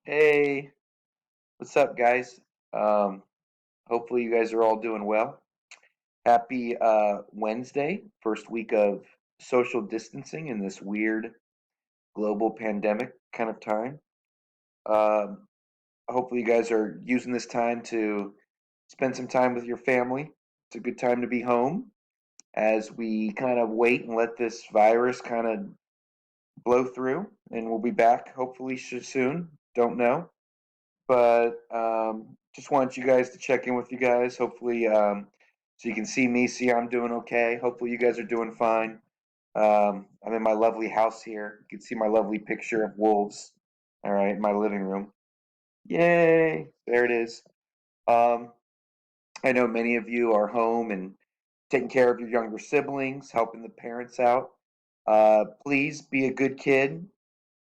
Hey, what's up, guys? Um, Hopefully, you guys are all doing well. Happy Wednesday, first week of social distancing in this weird global pandemic kind of time. Um, Hopefully, you guys are using this time to spend some time with your family. It's a good time to be home as we kind of wait and let this virus kind of blow through, and we'll be back hopefully soon. Don't know. But just wanted you guys to check in with you guys. Hopefully, so you can see me, see I'm doing okay. Hopefully, you guys are doing fine. I'm in my lovely house here. You can see my lovely picture of wolves. All right, in my living room. Yay! There it is. Um, I know many of you are home and taking care of your younger siblings, helping the parents out. Please be a good kid,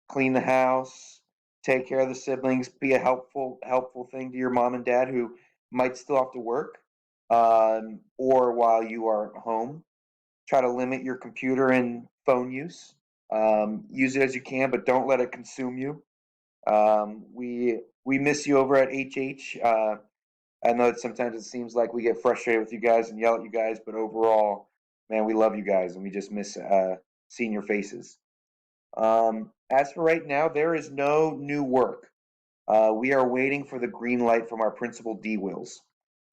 clean the house, take care of the siblings, be a helpful thing to your mom and dad who might still have to work, or while you are home. Try to limit your computer and phone use. Use it as you can, but don't let it consume you. We miss you over at HH. I know that sometimes it seems like we get frustrated with you guys and yell at you guys, but overall, man, we love you guys and we just miss seeing your faces. As for right now, there is no new work. We are waiting for the green light from our principal D Wills.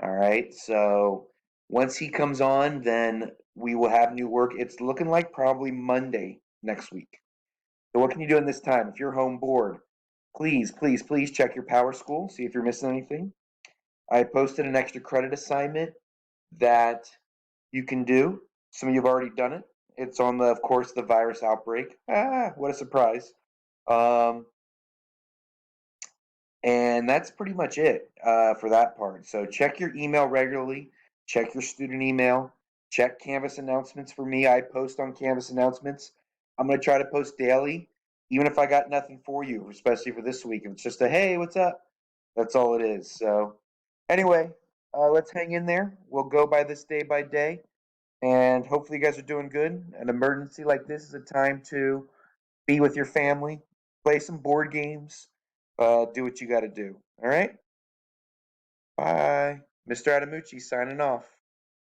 All right. So once he comes on, then we will have new work. It's looking like probably Monday next week. So what can you do in this time? If you're home bored, please check your Power School, see if you're missing anything. I posted an extra credit assignment that you can do. Some of you have already done it. It's on the, of course, the virus outbreak. Ah, what a surprise. Um, and that's pretty much it for that part. So check your email regularly, check your student email, check Canvas announcements for me. I post on Canvas announcements. I'm going to try to post daily, even if I got nothing for you, especially for this week. If it's just a hey, what's up? That's all it is. So, anyway, let's hang in there. We'll go by this day by day, and hopefully, you guys are doing good. An emergency like this is a time to be with your family, play some board games, do what you got to do. All right? Bye. Mr. Adamucci signing off.